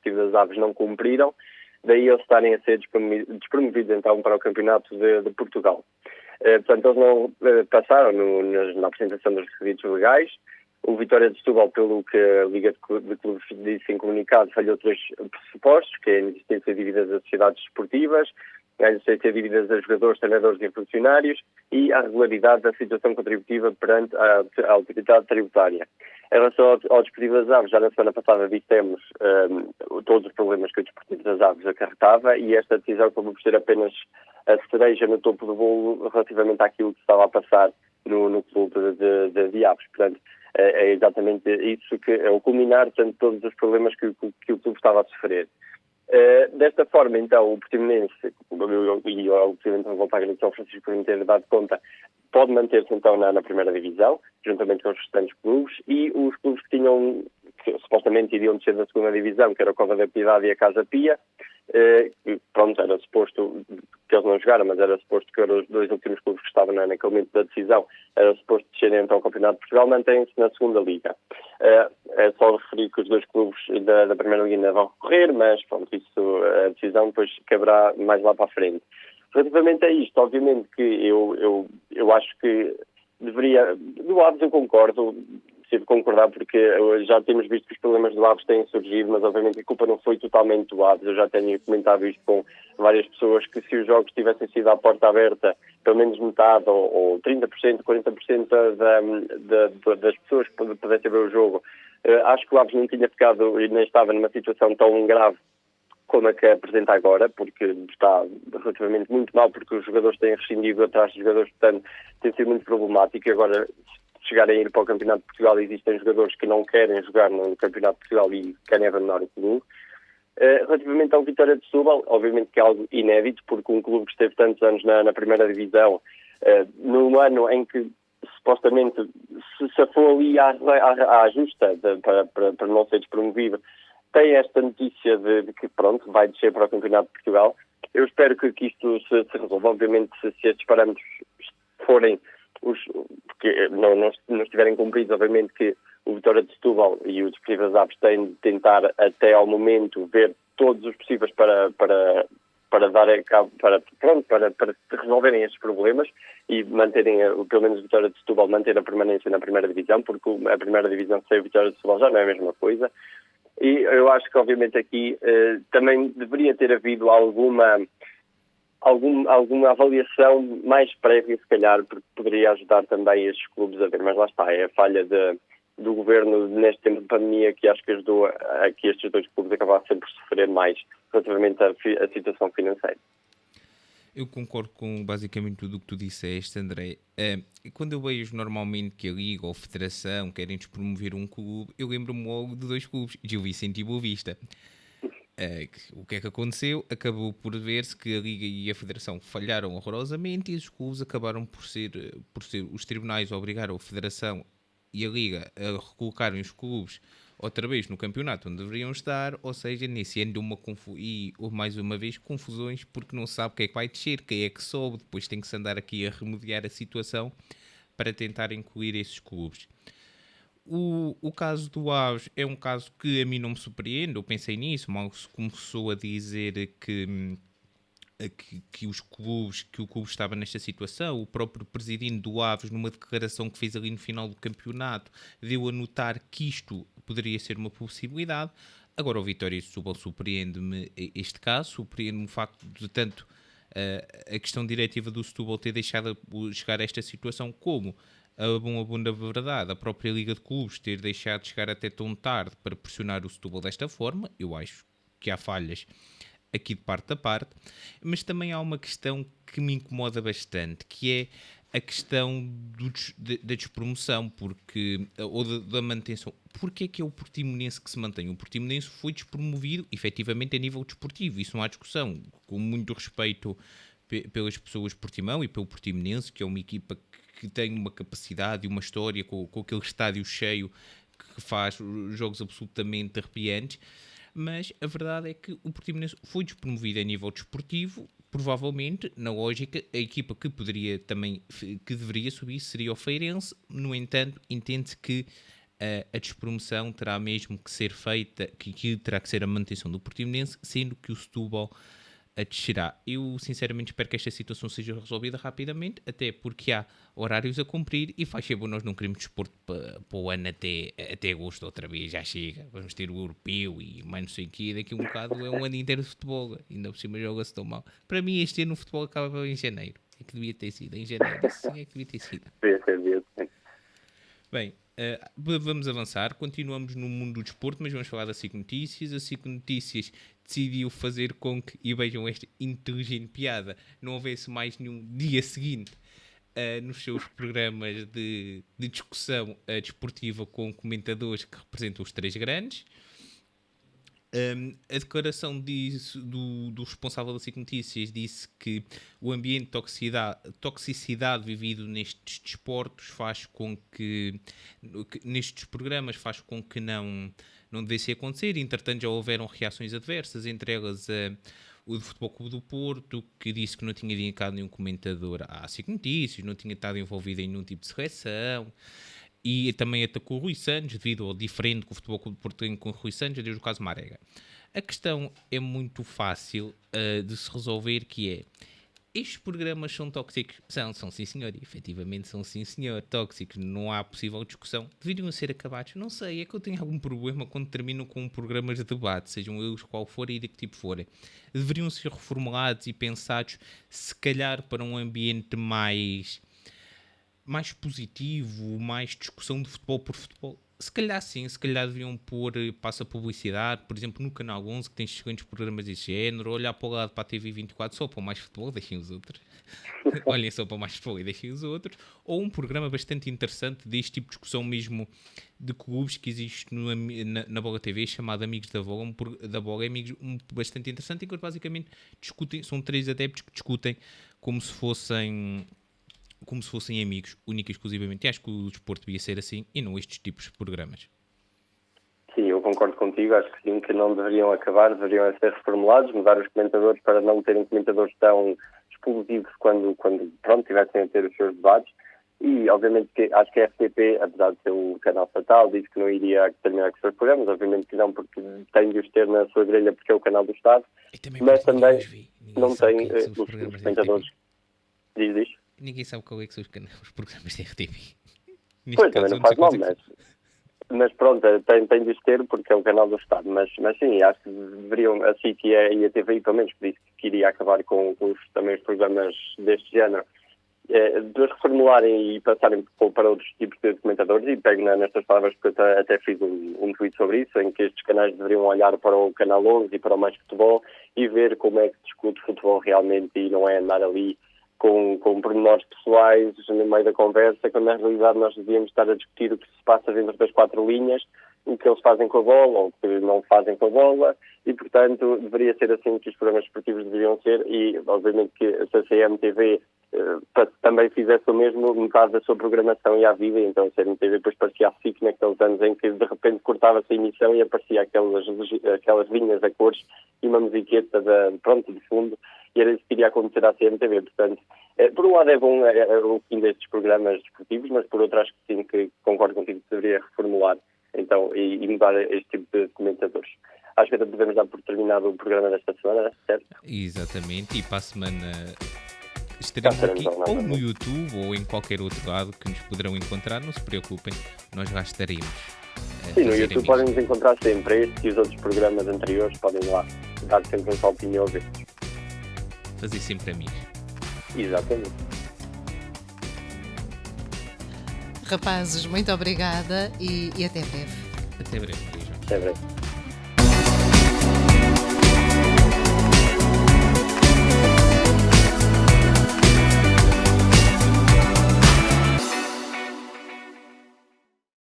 Desportivo das Aves não cumpriram, daí eles estarem a ser despromovidos então para o Campeonato de Portugal. Portanto, eles não passaram na apresentação dos requisitos legais. O Vitória de Setúbal, pelo que a Liga de Clubes disse em comunicado, falhou 3 pressupostos, que é a inexistência de dívidas a sociedades desportivas, a existência de dívidas a jogadores, treinadores e funcionários e a regularidade da situação contributiva perante a autoridade tributária. Em relação ao Desportivo das Aves, já na semana passada dissemos todos os problemas que o Desportivo das Aves acarretava e esta decisão acabou por ser apenas a cereja no topo do bolo relativamente àquilo que estava a passar no clube de Aves. Portanto, é exatamente isso que é o culminar de todos os problemas que o clube estava a sofrer. Desta forma, então, o Portimonense, e obviamente não vou para agradecer ao Francisco por me ter dado conta, pode manter-se então na primeira divisão, juntamente com os restantes clubes, e os clubes que supostamente iriam descer da segunda divisão, que era o Cova da Piedade e a Casa Pia, pronto, era suposto que eles não jogaram, mas era suposto que eram os 2 últimos clubes que estavam naquele momento da decisão, era suposto descerem então ao Campeonato de Portugal, mantêm-se na segunda Liga. É só referir que os 2 clubes da Primeira Liga ainda vão recorrer, mas pronto, isso, a decisão depois caberá mais lá para a frente. Relativamente a isto, obviamente que eu acho que deveria, do Aves eu concordo, preciso concordar porque já temos visto que os problemas do Aves têm surgido, mas obviamente a culpa não foi totalmente do Aves. Eu já tenho comentado isto com várias pessoas, que se os jogos tivessem sido à porta aberta, pelo menos metade ou 30%, 40% das pessoas que pudessem ver o jogo, acho que o Aves não tinha ficado e nem estava numa situação tão grave como a que apresenta agora, porque está relativamente muito mal, porque os jogadores têm rescindido atrás dos jogadores, portanto tem sido muito problemático. E agora, se chegarem a ir para o Campeonato de Portugal, existem jogadores que não querem jogar no Campeonato de Portugal e querem abandonar o clube. Relativamente ao Vitória de Setúbal, obviamente que é algo inédito, porque um clube que esteve tantos anos na primeira divisão, num ano em que supostamente se for ali à justa para não ser despromovido, tem esta notícia de que, pronto, vai descer para o Campeonato de Portugal. Eu espero que isto se resolva. Obviamente, se estes parâmetros forem porque não estiverem cumpridos, obviamente que o Vitória de Setúbal e o Desportivo das Aves têm de tentar, até ao momento, ver todos os possíveis para dar a cabo, para resolverem estes problemas e manterem, pelo menos o Vitória de Setúbal, manter a permanência na primeira divisão, porque a primeira divisão sem o Vitória de Setúbal já não é a mesma coisa. E eu acho que, obviamente, aqui também deveria ter havido alguma avaliação mais prévia, se calhar, porque poderia ajudar também estes clubes a ver. Mas lá está, é a falha do governo neste tempo de pandemia que acho que ajudou a que estes 2 clubes acabassem por sofrer mais relativamente à situação financeira. Eu concordo com basicamente tudo o que tu disseste, André. Quando eu vejo normalmente que a Liga ou a Federação querem despromover um clube, eu lembro-me logo de 2 clubes, Gil Vicente e Boa Vista. O que é que aconteceu? Acabou por ver-se que a Liga e a Federação falharam horrorosamente e os clubes acabaram por ser os tribunais obrigaram a Federação e a Liga a recolocarem os clubes outra vez no campeonato onde deveriam estar, ou seja, nesse ano houve mais uma vez confusões porque não se sabe quem é que vai descer, quem é que sobe, depois tem que se andar aqui a remediar a situação para tentar incluir esses clubes. O caso do Aves é um caso que a mim não me surpreende, eu pensei nisso, mal se começou a dizer que os clubes, que o clube estava nesta situação. O próprio presidente do Aves, numa declaração que fez ali no final do campeonato, deu a notar que isto poderia ser uma possibilidade. Agora o Vitória de Setúbal surpreende-me este caso, surpreende-me o facto de tanto a questão diretiva do Setúbal ter deixado chegar a esta situação, como a bom da verdade, a própria Liga de Clubes ter deixado chegar até tão tarde para pressionar o Setúbal desta forma. Eu acho que há falhas aqui de parte a parte, mas também há uma questão que me incomoda bastante, que é a questão da despromoção, ou da manutenção. Porquê é que é o Portimonense que se mantém? O Portimonense foi despromovido, efetivamente, a nível desportivo, isso não há discussão, com muito respeito pelas pessoas de Portimão e pelo Portimonense, que é uma equipa que tem uma capacidade e uma história com aquele estádio cheio que faz jogos absolutamente arrepiantes. Mas a verdade é que o Portimonense foi despromovido a nível desportivo. Provavelmente, na lógica, a equipa que deveria subir seria o Feirense. No entanto, entende-se que a despromoção terá mesmo que ser feita, que terá que ser a manutenção do Portimonense, sendo que o Setúbal a descerá. Eu sinceramente espero que esta situação seja resolvida rapidamente, até porque há horários a cumprir e faz favor, nós não queremos desporto para o ano até agosto outra vez, já chega. Vamos ter o europeu e mais não sei o que, daqui a um bocado é um ano inteiro de futebol, ainda por cima joga-se tão mal. Para mim este ano o futebol acaba em janeiro, é que devia ter sido em janeiro, isso sim é que devia ter sido. Bem, vamos avançar, continuamos no mundo do desporto, mas vamos falar da SIC Notícias. A SIC Notícias decidiu fazer com que, e vejam esta inteligente piada, não houvesse mais nenhum dia seguinte nos seus programas de discussão desportiva com comentadores que representam os três grandes. A declaração do responsável da SIC Notícias disse que o ambiente de toxicidade vivido nestes desportos faz com que nestes programas faz com que não devesse acontecer. Entretanto, já houveram reações adversas, entre elas o do Futebol Clube do Porto, que disse que não tinha indicado nenhum comentador à SIC Notícias, não tinha estado envolvido em nenhum tipo de seleção. E também atacou o Rui Santos, devido ao diferente que o Futebol Clube do Porto tem com o Rui Santos, desde o caso Marega. A questão é muito fácil de se resolver, que é, estes programas são tóxicos? São sim senhor, efetivamente são sim senhor, tóxicos, não há possível discussão. Deveriam ser acabados? Não sei, é que eu tenho algum problema quando terminam com programas de debate, sejam eles qual forem e de que tipo forem. Deveriam ser reformulados e pensados, se calhar, para um ambiente mais positivo, mais discussão de futebol por futebol. Se calhar sim, se calhar deviam pôr passa publicidade, por exemplo, no Canal 11, que tem excelentes programas desse género, olhar para o lado para a TV 24 só para mais futebol, deixem os outros. Olhem só para mais futebol e deixem os outros. Ou um programa bastante interessante deste tipo de discussão mesmo de clubes que existe na Bola TV, chamado Amigos da Bola. Da Bola é amigos, bastante interessante, em que basicamente discutem, são três adeptos que discutem como se fossem amigos, única e exclusivamente. E acho que o desporto devia ser assim e não estes tipos de programas. Sim, eu concordo contigo. Acho que sim, que não deveriam acabar, deveriam ser reformulados, mudar os comentadores para não terem comentadores tão explosivos quando tivessem a ter os seus debates. E, obviamente, que acho que a RTP, apesar de ser o canal estatal, disse que não iria terminar com os seus programas. Obviamente que não, porque tem de os ter na sua grelha, porque é o canal do Estado. Mas também não tem os comentadores. Diz. Ninguém sabe qual é que são os programas da RTP. Pois, também não faz mal, mas pronto, tem de os ter porque é o canal do Estado. Mas sim, acho que deveriam, a SIC e a TVI, pelo menos, disse que iria acabar com também os programas deste género, de reformularem e passarem para outros tipos de comentadores. E pego nestas palavras, porque eu até fiz um tweet sobre isso, em que estes canais deveriam olhar para o Canal 11 e para o Mais Futebol e ver como é que se discute futebol realmente, e não é andar ali com pormenores pessoais no meio da conversa, quando na realidade nós devíamos estar a discutir o que se passa dentro das quatro linhas, o que eles fazem com a bola ou o que não fazem com a bola, e portanto deveria ser assim que os programas esportivos deveriam ser. E obviamente que se a CMTV também fizesse o mesmo, metade da sua programação ia à vida, então a CMTV depois parecia a SIC naqueles anos em que de repente cortava-se a emissão e aparecia aquelas linhas a cores e uma musiqueta de fundo, e era isso que iria acontecer à CMTV. Portanto, por um lado é bom o fim destes programas desportivos, mas por outro acho que sim, que concordo contigo que deveria reformular então, e mudar este tipo de comentadores. Acho que até podemos dar por terminado o programa desta semana, certo? Exatamente, e para a semana estaremos aqui ou no YouTube ou em qualquer outro lado que nos poderão encontrar. Não se preocupem, nós lá estaremos. Sim, no YouTube podem nos encontrar sempre. Este e os outros programas anteriores podem lá dar sempre um saltinho e ouvir. Fazer sempre amigos. Exatamente. Rapazes, muito obrigada e até breve. Até breve, Maria João. Até breve.